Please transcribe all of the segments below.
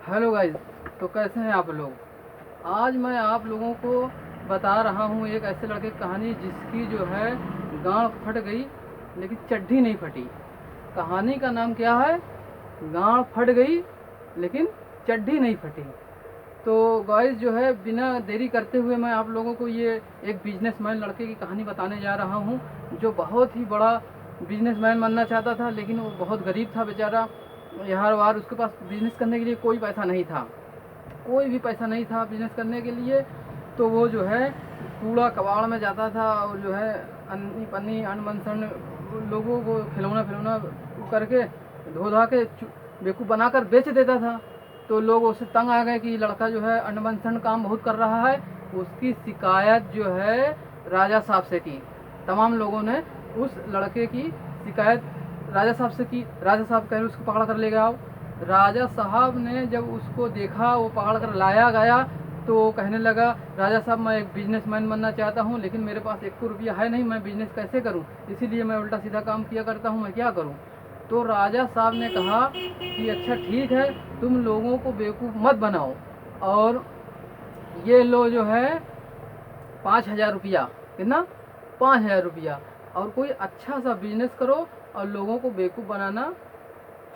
Hello guys. तो कैसे हैं आप लोग। आज मैं आप लोगों को बता रहा हूँ एक ऐसे लड़के की कहानी जिसकी जो है गांड फट गई लेकिन चड्ढी नहीं फटी। कहानी का नाम क्या है? गांड फट गई लेकिन चड्ढी नहीं फटी। तो गाइस जो है बिना देरी करते हुए मैं आप लोगों को ये एक बिजनेसमैन लड़के की कहानी बताने जा रहा हूँ जो बहुत ही बड़ा बिजनेसमैन बनना चाहता था, लेकिन वो बहुत गरीब था बेचारा। यार वार उसके पास बिजनेस करने के लिए कोई पैसा नहीं था, कोई भी पैसा नहीं था बिजनेस करने के लिए। तो वो जो है कूड़ा कबाड़ में जाता था और जो है अन्नी पन्नी अनबनसन लोगों को खिलौना फिलौना करके धो धा के बेवकूफ़ बनाकर बेच देता था। तो लोग उससे तंग आ गए कि लड़का जो है अनबनसन काम बहुत कर रहा है। उसकी शिकायत जो है राजा साहब से की। तमाम लोगों ने उस लड़के की शिकायत राजा साहब से की। राजा साहब कह रहे उसको पकड़ कर ले गए आओ। राजा साहब ने जब उसको देखा, वो पकड़ कर लाया गया, तो वो कहने लगा राजा साहब मैं एक बिजनेसमैन बनना चाहता हूँ लेकिन मेरे पास एक रुपया है नहीं, मैं बिजनेस कैसे करूँ, इसीलिए मैं उल्टा सीधा काम किया करता हूँ, मैं क्या करूँ। तो राजा साहब ने कहा कि अच्छा ठीक है, तुम लोगों को बेवकूफ़ मत बनाओ और ये लो जो है 5,000 रुपया। कितना? 5,000 रुपया। और कोई अच्छा सा बिजनेस करो और लोगों को बेवकूफ़ बनाना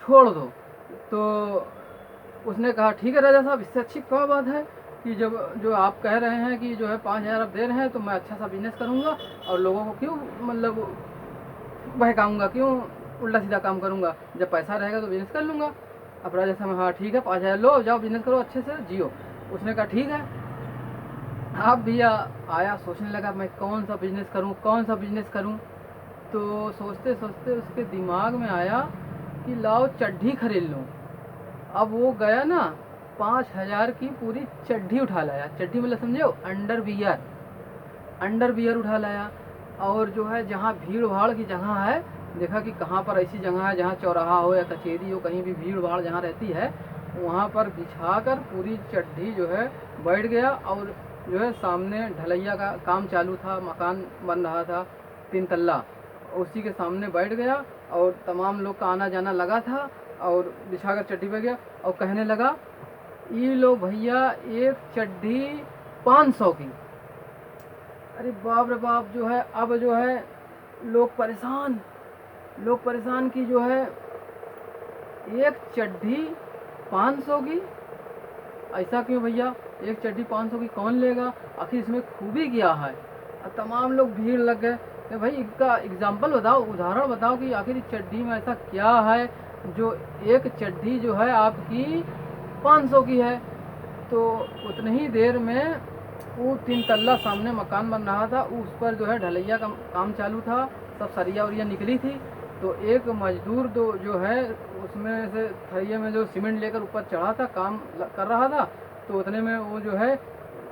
छोड़ दो। तो उसने कहा ठीक है राजा साहब, इससे अच्छी क्या बात है कि जब जो आप कह रहे हैं कि जो है 5,000 आप दे रहे हैं तो मैं अच्छा सा बिजनेस करूँगा और लोगों को क्यों मतलब बहकाऊँगा, क्यों उल्टा सीधा काम करूँगा, जब पैसा रहेगा तो बिजनेस कर लूँगा। अब राजा साहब हाँ ठीक है 5,000 लो, जाओ बिजनेस करो, अच्छे से जियो। उसने कहा ठीक है। अब भैया आया, सोचने लगा मैं कौन सा बिजनेस करूँ, कौन सा बिजनेस करूँ। तो सोचते सोचते उसके दिमाग में आया कि लाओ चड्ढी खरीद लूँ। अब वो गया ना 5,000 की पूरी चड्ढी उठा लाया। चड्ढी मतलब समझे हो, अंडर वियर। अंडर वियर उठा लाया और जो है जहाँ भीड़ भाड़ की जगह है, देखा कि कहाँ पर ऐसी जगह है जहाँ चौराहा हो या कचेरी हो, कहीं भी भीड़ भाड़ जहाँ रहती है, वहाँ पर बिछा कर पूरी चड्ढी जो है बैठ गया। और जो है सामने ढलैया का काम चालू था, मकान बन रहा था 3 तल्ला, उसी के सामने बैठ गया और तमाम लोग का आना जाना लगा था और बिछा कर चड्ढी पे गया और कहने लगा ये लो भैया एक चड्ढी 500 की। अरे बाप रे बाप, जो है अब जो है लोग परेशान, लोग परेशान की जो है एक चड्ढी 500 की, ऐसा क्यों भैया, एक चड्ढी 500 की कौन लेगा, आखिर इसमें खूबी क्या है। और तमाम लोग भीड़ लग गए कि भाई इसका एग्जाम्पल बताओ, उदाहरण बताओ कि आखिर इस चड्ढी में ऐसा क्या है जो एक चड्ढी जो है आपकी 500 की है। तो उतनी ही देर में वो 3 तल्ला सामने मकान बन रहा था, उस पर जो है ढलैया का काम चालू था, सब सरिया उरिया निकली थी। तो एक मजदूर दो जो है उसमें से थैये में जो सीमेंट लेकर ऊपर चढ़ा था, काम कर रहा था। तो उतने में वो जो है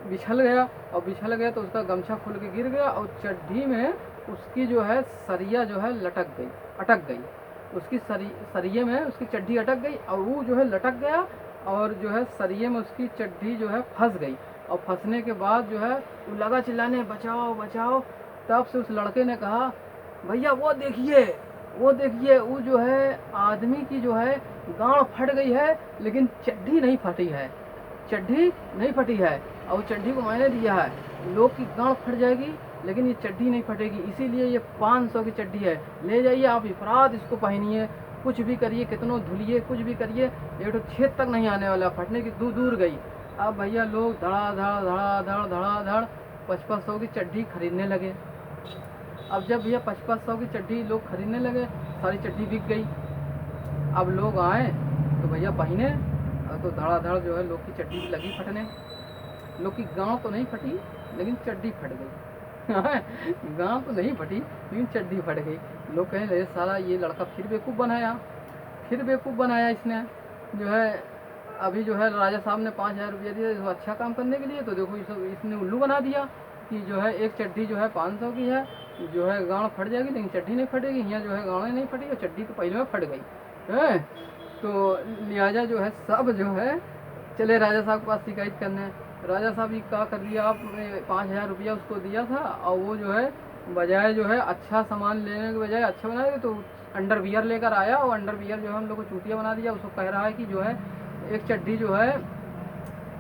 बिछल गया और बिछल गया तो उसका गमछा खुल के गिर गया और चड्ढी में उसकी जो है सरिया जो है लटक गई, अटक गई। उसकी सरिये में उसकी चड्ढी अटक गई और वो जो है लटक गया और जो है सरिये में उसकी चड्ढी जो है फंस गई। और फंसने के बाद जो है वो लगा चिल्लाने बचाओ बचाओ। तब से उस लड़के ने कहा भैया वो देखिए, वो देखिए, वो जो है आदमी की जो है गांड फट गई है लेकिन चड्ढी नहीं फटी है, चड्ढी नहीं फटी है। और चड्ढी को मैंने दिया है, लोग की गांड फट जाएगी लेकिन ये चड्ढी नहीं फटेगी, इसीलिए ये 500 की चड्ढी है, ले जाइए आप इफरात इसको पहनिए, कुछ भी करिए, कितनों धुलिए, कुछ भी करिए, एक तो छेद तक नहीं आने वाला, फटने की दूर दूर गई। अब भैया लोग धड़ाधड़ धड़ाधड़ 500 की चड्ढी खरीदने लगे। अब जब भैया 500 की चड्ढी लोग खरीदने लगे, सारी चड्ढी बिक गई। अब लोग आए तो भैया पहने, तो धड़ाधड़ जो है लोग की चड्ढी लगी फटने। लोग की गांव तो नहीं फटी लेकिन चड्ढी फट गई। गांव तो नहीं फटी लेकिन चड्ढी फट गई। लोग कहें लगे साला ये लड़का फिर बेवकूफ़ बनाया, फिर बेवकूफ़ बनाया इसने जो है। अभी जो है राजा साहब ने 5,000 रुपया दिया इसको अच्छा काम करने के लिए, तो देखो इसने उल्लू बना दिया कि जो है एक चड्ढी जो है 500 की है, जो है गांड फट जाएगी लेकिन चड्ढी नहीं फटेगी। यहाँ जो है गांड नहीं फटी और चड्ढी तो पहले में फट गई है। तो लिहाजा जो है सब जो है चले राजा साहब के पास शिकायत करने। राजा साहब ये क्या कर दिया, आपने 5,000 रुपया उसको दिया था और वो जो है बजाय जो है अच्छा सामान लेने के बजाय अच्छा बनाएगा तो अंडर वियर लेकर आया और अंडर वियर जो है हम लोग को चूतिया बना दिया। उसको कह रहा है कि जो है एक चड्ढी जो है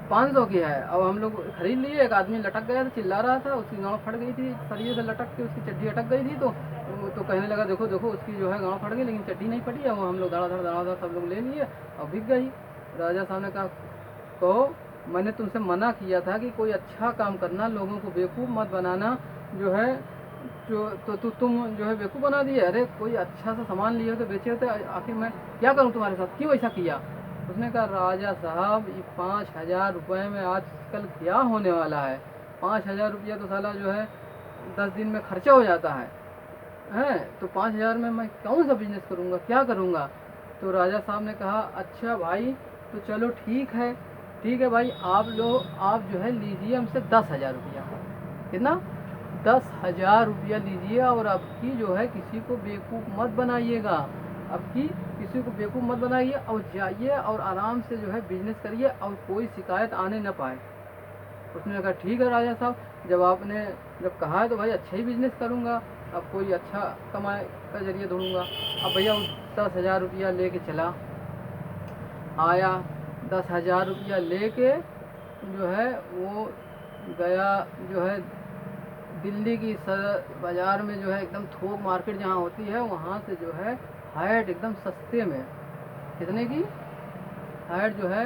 500 की है। अब हम लोग खरीद लिए, एक आदमी लटक गया था, चिल्ला रहा था, उसकी गाँव फट गई थी, सरिये से लटक के उसकी चड्ढी अटक गई थी। तो कहने लगा देखो देखो उसकी जो है गाँव फट गई लेकिन चड्ढी नहीं फटी है। वो हम लोग धड़ाधड़ सब लोग ले लिए और बिक गई। राजा साहब ने कहा कहो मैंने तुमसे मना किया था कि कोई अच्छा काम करना, लोगों को बेवकूफ़ मत बनाना, जो है जो तो तुम जो है बेवकूफ़ बना दिए। अरे कोई अच्छा सा सामान लिए हो तो बेचे होते, आखिर मैं क्या करूं तुम्हारे साथ, क्यों ऐसा किया। उसने कहा राजा साहब ये 5,000 रुपये में आजकल क्या होने वाला है। 5,000 रुपया तो साला जो है 10 दिन में खर्चा हो जाता है। तो 5,000 में मैं कौन सा बिजनेस करूँगा, क्या करूँगा। तो राजा साहब ने कहा अच्छा भाई तो चलो ठीक है भाई, आप जो है लीजिए हमसे 10,000 रुपया। कितना? 10,000 रुपया लीजिए और आपकी जो है किसी को बेवकूफ़ मत बनाइएगा, आपकी किसी को बेवकूफ़ मत बनाइए और जाइए और आराम से जो है बिजनेस करिए और कोई शिकायत आने न पाए। उसने कहा ठीक है राजा साहब, जब आपने जब कहा है तो भाई अच्छा ही बिजनेस करूँगा, अब कोई अच्छा कमाए का जरिए ढूंढूंगा। अब भैया वो 10,000 रुपया ले कर आया। 10,000 रुपया ले जो है वो गया जो है दिल्ली की बाज़ार में, जो है एकदम थोक मार्केट जहाँ होती है वहाँ से जो है हैट एकदम सस्ते में, कितने की हैट जो है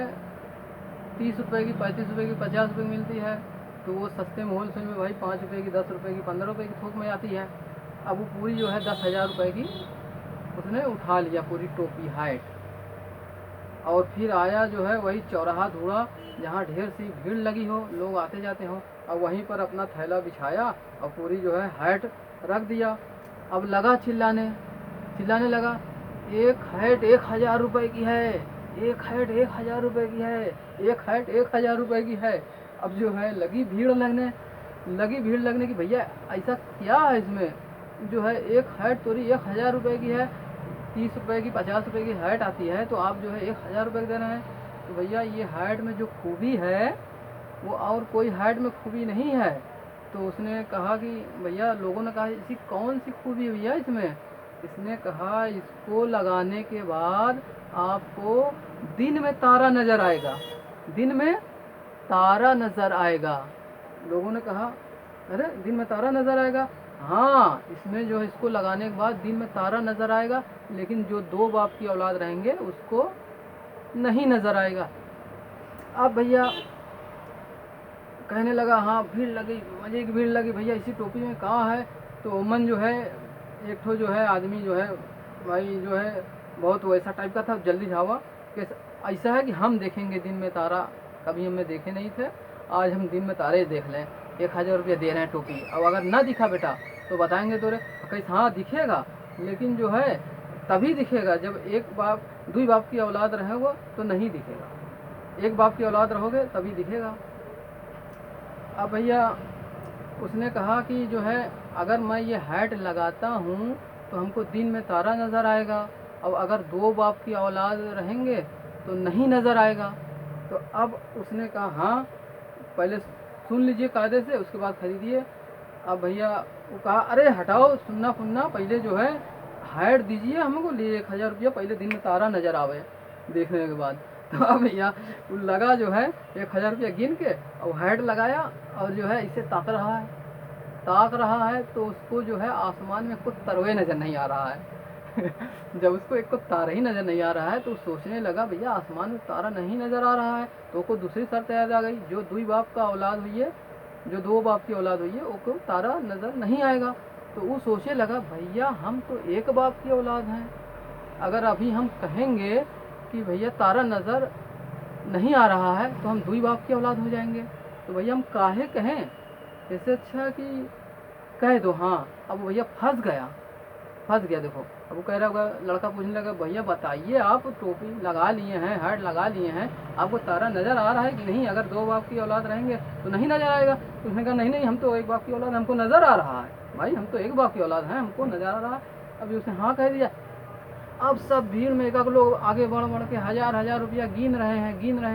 30 रुपये की, 35 रुपये की, 50 रुपये की मिलती है। तो वो सस्ते में होलसेल में भाई 5 रुपये की, 10 रुपये की, 15 रुपये की थोक में आती है। अब वो पूरी जो है 10,000 रुपये की उसने उठा लिया पूरी टोपी हैट। और फिर आया जो है वही चौराहा ढूंढा जहाँ ढेर सी भीड़ लगी हो, लोग आते जाते हों, और वहीं पर अपना थैला बिछाया और पूरी जो है हैट रख दिया। अब लगा चिल्लाने लगा एक हैट 1,000 रुपये की है, एक हैट 1,000 रुपये की है, एक हैट 1,000 रुपये की है। अब जो है लगी भीड़ लगने की, भैया ऐसा क्या है इसमें, जो है एक हैट तोरी 1,000 रुपये की है, 30 रुपये की, 50 रुपये की हैट आती है, तो आप जो है 1,000 रुपये दे रहे हैं। तो भैया ये हैट में जो खूबी है वो और कोई हैट में खूबी नहीं है। तो उसने कहा कि भैया, लोगों ने कहा इसी कौन सी खूबी है भैया इसमें। इसने कहा इसको लगाने के बाद आपको दिन में तारा नज़र आएगा, दिन में तारा नज़र आएगा। लोगों ने कहा अरे दिन में तारा नज़र आएगा, हाँ इसमें जो है इसको लगाने के बाद दिन में तारा नज़र आएगा, लेकिन जो 2 बाप की औलाद रहेंगे उसको नहीं नज़र आएगा। अब भैया कहने लगा हाँ भीड़ लगी, मज़े की भीड़ लगी, भैया इसी टोपी में कहाँ है। तो अमन जो है एक ठो जो है आदमी जो है भाई जो है बहुत वैसा टाइप का था, जल्दी झावा कि ऐसा है कि हम देखेंगे दिन में तारा, कभी हमने देखे नहीं थे, आज हम दिन में तारे देख लें, 1,000 रुपया दे रहे हैं टोपी। अब अगर ना दिखा बेटा तो बताएंगे तो रे कैसे, हाँ दिखेगा लेकिन जो है तभी दिखेगा जब 2 बाप की औलाद रहे वो तो नहीं दिखेगा, 1 बाप की औलाद रहोगे तभी दिखेगा। अब भैया उसने कहा कि जो है अगर मैं ये हैट लगाता हूँ तो हमको दिन में तारा नज़र आएगा, अब अगर 2 बाप की औलाद रहेंगे तो नहीं नज़र आएगा। तो अब उसने कहा हाँ पहले सुन लीजिए कायदे से, उसके बाद खरीदिए। अब भैया वो कहा अरे हटाओ सुनना फुनना, पहले जो है हैट दीजिए हमको, लिए 1,000 रुपया, पहले दिन में तारा नज़र आवे देखने के बाद। तो अब भैया वो लगा जो है 1,000 रुपया गिन के और हैट लगाया और जो है इसे ताक रहा है तो उसको जो है आसमान में कुछ तरवे नज़र नहीं आ रहा है। जब उसको एक को तारा ही नज़र नहीं आ रहा है तो सोचने लगा भैया आसमान में तारा नहीं नज़र आ रहा है, तो को दूसरी शर्त याद आ गई, जो 2 बाप का औलाद हुई है, जो 2 बाप की औलाद हुई है उसको तारा नज़र नहीं आएगा। तो वो सोचने लगा भैया हम तो 1 बाप की औलाद हैं, अगर अभी हम कहेंगे कि भैया तारा नज़र नहीं आ रहा है तो हम 2 बाप की औलाद हो जाएंगे, तो भैया हम काहे कहें, इससे अच्छा कि कह दो हाँ। अब भैया फंस गया देखो। अब वो कह रहा होगा, लड़का पूछने लगा भैया बताइए आप टोपी लगा लिए हैं, हैट लगा लिए हैं, आपको तारा नज़र आ रहा है कि नहीं, अगर 2 बाप की औलाद रहेंगे तो नहीं नज़र आएगा। तो उसने कहा नहीं हम तो 1 बाप की औलाद, हमको नज़र आ रहा है भाई, हम तो 1 बाप की औलाद हैं, हमको नज़र आ रहा है। अभी उसने हाँ कह दिया। अब सब भीड़ में एक लोग आगे बढ़ के 1,000 रुपया गिन रहे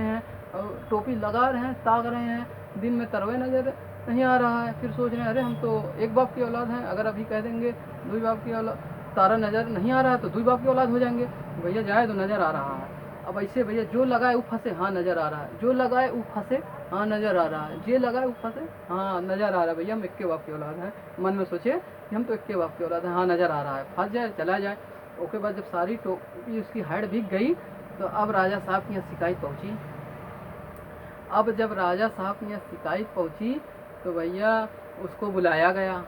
हैं और टोपी लगा रहे हैं, ताक रहे हैं, दिन में तरवे नज़र नहीं आ रहा है। फिर सोच रहे हैं अरे हम तो 1 बाप की औलाद हैं, अगर अभी कह देंगे 2 बाप की औलाद, तारा नज़र नहीं आ रहा है तो 2 बाप की औलाद हो जाएंगे। भैया जाए तो नज़र आ रहा है। अब ऐसे भैया जो लगाए वो फंसे, हाँ नज़र आ रहा है, जो लगाए वो फंसे, हाँ नज़र आ रहा है, जे लगाए वो फंसे, हाँ नज़र आ रहा है। भैया हम इक्के बाप की औलाद है, मन में सोचे कि हम तो इक्के बाप की औलाद है, हाँ नज़र आ रहा है, फंस जाए चला जाए। उसके बाद जब सारी टोपी उसकी हाइट बिक गई तो अब राजा साहब की यहाँ शिकायत पहुँची। अब जब राजा साहब के यहाँ शिकायत पहुँची तो भैया उसको बुलाया गया।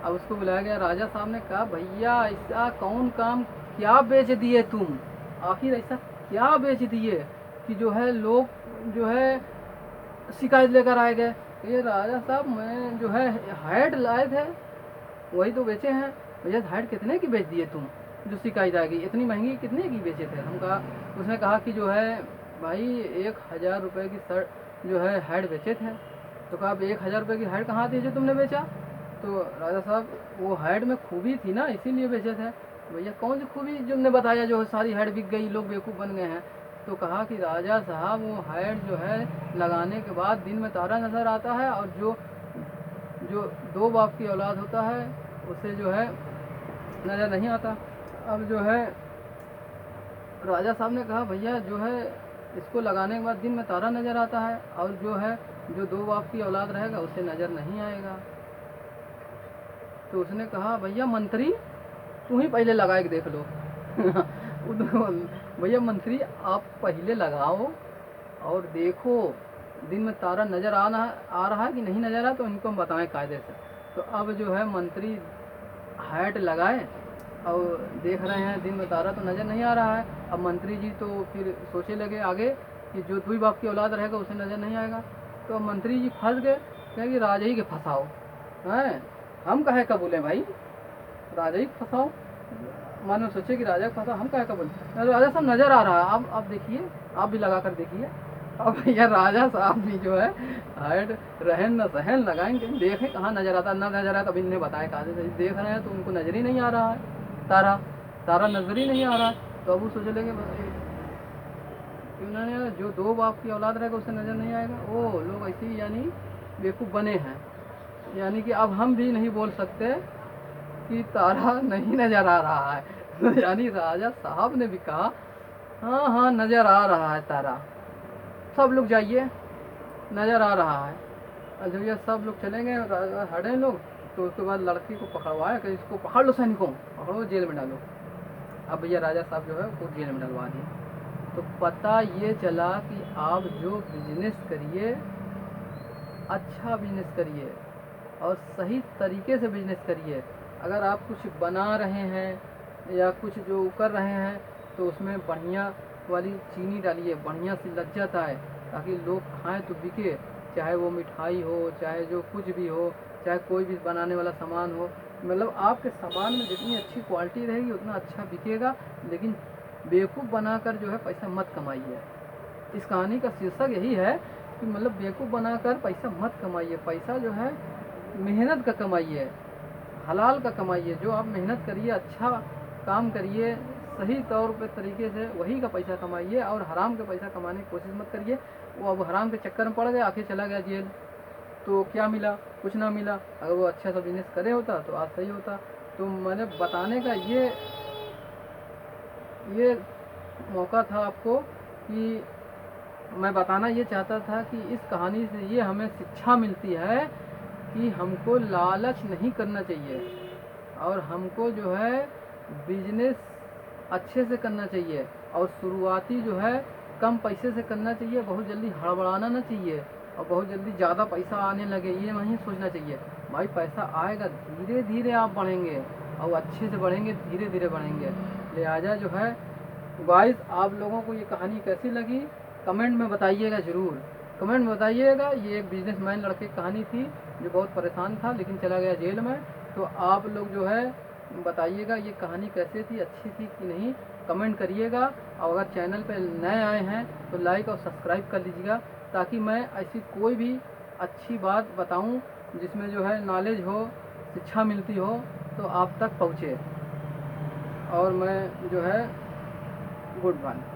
अब उसको बुलाया गया, राजा साहब ने कहा भैया ऐसा कौन काम क्या बेच दिए तुम, आखिर ऐसा क्या बेच दिए कि जो है लोग जो है शिकायत लेकर आए गए। ये राजा साहब मैं जो है हाइट लाए थे वही तो बेचे हैं। भैया हाइट कितने की बेच दिए तुम जो शिकायत आ गई, इतनी महंगी कितने की बेचे थे? हम कहा, उसने कहा कि जो है भाई 1000 रुपये की शर्ट जो है हाइट बेचे थे। तो कहा अब 1000 रुपये की हाइट कहाँ थी जो तुमने बेचा? तो राजा साहब वो हाइट में खूबी थी ना इसीलिए बेचे थे। भैया कौन सी खूबी जो हमने बताया जो सारी हाइट बिक गई, लोग बेवकूफ़ बन गए हैं? तो कहा कि राजा साहब वो हाइट जो है लगाने के बाद दिन में तारा नज़र आता है और जो जो दो बाप की औलाद होता है उसे जो है नज़र नहीं आता। अब जो है राजा साहब ने कहा भैया जो है इसको लगाने के बाद दिन में तारा नज़र आता है और जो है जो दो बाप की औलाद रहेगा उसे नज़र नहीं आएगा। तो उसने कहा भैया मंत्री तू ही पहले लगा के देख लो। भैया मंत्री आप पहले लगाओ और देखो दिन में तारा नज़र आ रहा है कि नहीं नज़र आ, तो इनको हम बताएं कायदे से। तो अब जो है मंत्री हाइट लगाए और देख रहे हैं दिन में तारा तो नज़र नहीं आ रहा है। अब मंत्री जी तो फिर सोचे लगे आगे कि जो दुई बाप की औलाद रहेगा उसे नज़र नहीं आएगा। तो अब मंत्री जी फंस गए, कहे कि राजा ही के फंसाओ हैं, हम कहे का बोले भाई, राजा ही फंसाओ। मानो सोचे कि राजा को फंसाओ, हम कहे का बोले, राजा साहब नज़र आ रहा है, आप देखिए, आप भी लगा कर देखिए। अब भैया राजा साहब भी जो है हाइट रहन न सहन लगाएंगे, देखें कहाँ नज़र आता, ना नज़र आया तब इन्हें बताया कहा देख रहे हैं तो उनको नज़र ही नहीं आ रहा है, तारा तारा नज़र ही नहीं आ रहा है। तो अब वो सोचे लगे क्यों ना जो दो बाप की औलाद रहेगा उसे नज़र नहीं आएगा। ओ लोग ऐसे ही यानी बेवकूफ़ बने हैं, यानी कि अब हम भी नहीं बोल सकते कि तारा नहीं नज़र आ रहा है। तो यानी राजा साहब ने भी कहा हाँ हाँ नज़र आ रहा है तारा, सब लोग जाइए नज़र आ रहा है। और जब ये सब लोग चलेंगे हटे लोग तो उसके बाद लड़की को पकड़वाया कि इसको पकड़ लो, सैनिकों पकड़ो जेल में डालो। अब भैया राजा साहब जो है वो जेल में डलवा दिए। तो पता ये चला कि आप जो बिजनेस करिए अच्छा बिजनेस करिए और सही तरीके से बिजनेस करिए। अगर आप कुछ बना रहे हैं या कुछ जो कर रहे हैं तो उसमें बढ़िया वाली चीनी डालिए, बढ़िया सी लज्जत आए ताकि लोग खाएं तो बिके, चाहे वो मिठाई हो, चाहे जो कुछ भी हो, चाहे कोई भी बनाने वाला सामान हो। मतलब आपके सामान में जितनी अच्छी क्वालिटी रहेगी उतना अच्छा बिकेगा। लेकिन बेवकूफ़ बनाकर जो है पैसा मत कमाइए। इस कहानी का शीर्षक यही है कि मतलब बेवकूफ़ बनाकर पैसा मत कमाइए। पैसा जो है मेहनत का कमाइए, हलाल का कमाइए। जो आप मेहनत करिए, अच्छा काम करिए, सही तौर पे तरीके से वही का पैसा कमाइए और हराम का पैसा कमाने की कोशिश मत करिए। वो अब हराम के चक्कर में पड़ गया, आखिर चला गया जेल, तो क्या मिला? कुछ ना मिला। अगर वो अच्छा सा बिजनेस करे होता तो आज सही होता। तो मैंने बताने का ये मौका था आपको कि मैं बताना ये चाहता था कि इस कहानी से ये हमें शिक्षा मिलती है कि हमको लालच नहीं करना चाहिए और हमको जो है बिजनेस अच्छे से करना चाहिए और शुरुआती जो है कम पैसे से करना चाहिए। बहुत जल्दी हड़बड़ाना ना चाहिए और बहुत जल्दी ज़्यादा पैसा आने लगे ये नहीं सोचना चाहिए। भाई पैसा आएगा, धीरे धीरे आप बढ़ेंगे और अच्छे से बढ़ेंगे, धीरे धीरे बढ़ेंगे। लिहाजा जो है गाइस, आप लोगों को ये कहानी कैसी लगी कमेंट में बताइएगा ज़रूर, कमेंट में बताइएगा। ये एक बिजनेसमैन लड़के की कहानी थी जो बहुत परेशान था लेकिन चला गया जेल में। तो आप लोग जो है बताइएगा ये कहानी कैसी थी, अच्छी थी कि नहीं, कमेंट करिएगा। और अगर चैनल पे नए आए हैं तो लाइक और सब्सक्राइब कर लीजिएगा ताकि मैं ऐसी कोई भी अच्छी बात बताऊं जिसमें जो है नॉलेज हो, शिक्षा मिलती हो तो आप तक पहुँचे। और मैं जो है गुड बाय।